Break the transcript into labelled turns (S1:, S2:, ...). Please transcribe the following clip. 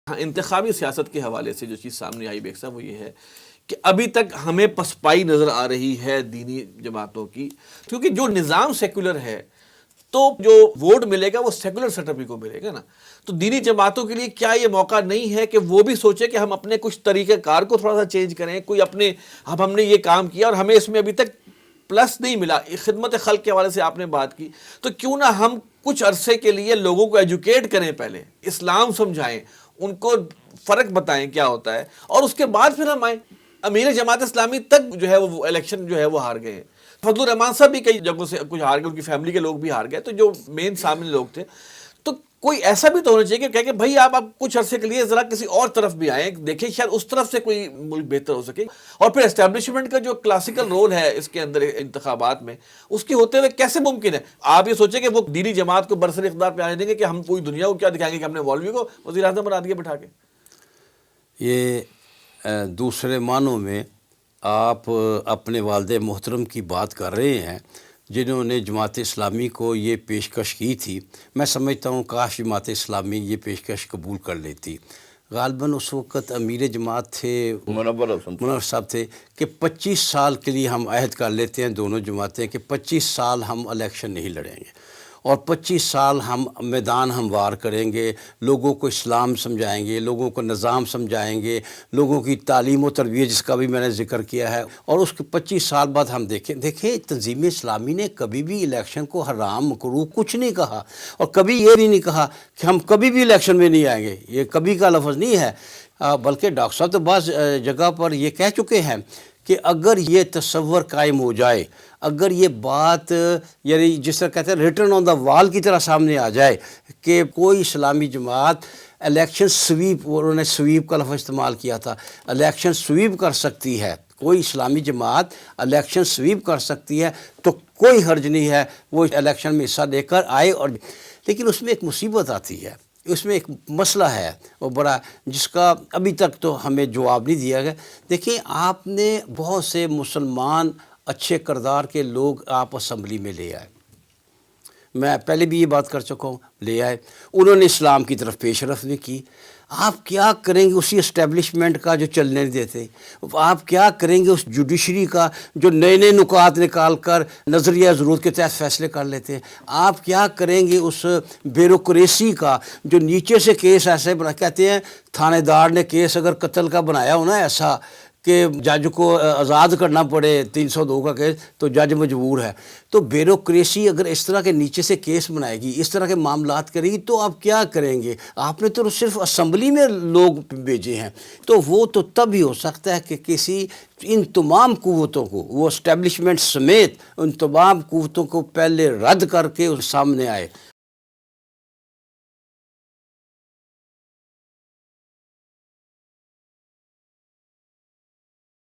S1: ہاں، انتخابی سیاست کے حوالے سے جو چیز سامنے آئی بیگ صاحب وہ یہ ہے کہ ابھی تک ہمیں پسپائی نظر آ رہی ہے دینی جماعتوں کی، کیونکہ جو نظام سیکولر ہے تو جو ووٹ ملے گا وہ سیکولر سیٹ اپ ہی کو ملے گا نا. تو دینی جماعتوں کے لیے کیا یہ موقع نہیں ہے کہ وہ بھی سوچے کہ ہم اپنے کچھ طریقہ کار کو تھوڑا سا چینج کریں، کوئی اپنے اب ہم نے یہ کام کیا اور ہمیں اس میں ابھی تک پلس نہیں ملا. خدمت خلق کے حوالے سے آپ نے بات کی، تو کیوں نہ ہم کچھ عرصے کے لیے لوگوں کو ایجوکیٹ کریں، پہلے اسلام سمجھائیں، ان کو فرق بتائیں کیا ہوتا ہے، اور اس کے بعد پھر ہم آئیں. امیر جماعت اسلامی تک جو ہے وہ الیکشن جو ہے وہ ہار گئے ہیں. فضل الرحمان صاحب بھی کئی جگہوں سے کچھ ہار گئے، ان کی فیملی کے لوگ بھی ہار گئے، تو جو مین سامنے لوگ تھے. تو کوئی ایسا بھی تو ہونا چاہیے کہ کہہ کہ بھائی آپ کچھ عرصے کے لیے ذرا کسی اور طرف بھی آئیں، دیکھیں شاید اس طرف سے کوئی ملک بہتر ہو سکے. اور پھر اسٹیبلشمنٹ کا جو کلاسیکل رول ہے اس کے اندر انتخابات میں، اس کے ہوتے ہوئے کیسے ممکن ہے آپ یہ سوچیں کہ وہ دینی جماعت کو برسر اقتدار پہ آنے دیں گے کہ ہم پوری دنیا کو کیا دکھائیں گے کہ ہم نے مولوی کو وزیر اعظم بنا دیا بٹھا کے.
S2: یہ دوسرے معنوں میں آپ اپنے والد محترم کی بات کر رہے ہیں جنہوں نے جماعت اسلامی کو یہ پیشکش کی تھی. میں سمجھتا ہوں کاش جماعت اسلامی یہ پیشکش قبول کر لیتی. غالباً اس وقت امیر جماعت تھے منور صاحب تھے کہ 25 سال کے لیے ہم عہد کر لیتے ہیں دونوں جماعتیں کہ 25 سال ہم الیکشن نہیں لڑیں گے اور 25 سال ہم میدان ہموار کریں گے، لوگوں کو اسلام سمجھائیں گے، لوگوں کو نظام سمجھائیں گے، لوگوں کی تعلیم و تربیت جس کا بھی میں نے ذکر کیا ہے. اور اس کے 25 سال بعد ہم دیکھیں تنظیم اسلامی نے کبھی بھی الیکشن کو حرام مکروہ کچھ نہیں کہا، اور کبھی یہ بھی نہیں کہا کہ ہم کبھی بھی الیکشن میں نہیں آئیں گے. یہ کبھی کا لفظ نہیں ہے، بلکہ ڈاکٹر صاحب تو بعض جگہ پر یہ کہہ چکے ہیں کہ اگر یہ تصور قائم ہو جائے، اگر یہ بات یعنی جس طرح کہتے ہیں ریٹن آن دا وال کی طرح سامنے آ جائے کہ کوئی اسلامی جماعت الیکشن سویپ، انہوں نے سویپ کا لفظ استعمال کیا تھا، الیکشن سویپ کر سکتی ہے، کوئی اسلامی جماعت الیکشن سویپ کر سکتی ہے تو کوئی حرج نہیں ہے وہ الیکشن میں حصہ لے کر آئے. اور لیکن اس میں ایک مصیبت آتی ہے، اس میں ایک مسئلہ ہے وہ بڑا، جس کا ابھی تک تو ہمیں جواب نہیں دیا گیا. دیکھیں آپ نے بہت سے مسلمان اچھے کردار کے لوگ آپ اسمبلی میں لے آئے، میں پہلے بھی یہ بات کر چکا ہوں، لے آئے، انہوں نے اسلام کی طرف پیش رفت بھی کی. آپ کیا کریں گے اسی اسٹیبلشمنٹ کا جو چلنے نہیں دیتے؟ آپ کیا کریں گے اس جوڈیشری کا جو نئے نئے نکات نکال کر نظریہ ضرورت کے تحت فیصلے کر لیتے ہیں؟ آپ کیا کریں گے اس بیوروکریسی کا جو نیچے سے کیس ایسے بنا، کہتے ہیں تھانے دار نے کیس اگر قتل کا بنایا ہونا ایسا کہ جج کو آزاد کرنا پڑے 302 کا کیس تو جج مجبور ہے. تو بیوروکریسی اگر اس طرح کے نیچے سے کیس بنائے گی، اس طرح کے معاملات کرے گی، تو آپ کیا کریں گے؟ آپ نے تو صرف اسمبلی میں لوگ بھیجے ہیں، تو وہ تو تب ہی ہو سکتا ہے کہ کسی ان تمام قوتوں کو، وہ اسٹیبلشمنٹ سمیت ان تمام قوتوں کو پہلے رد کر کے اس سامنے آئے.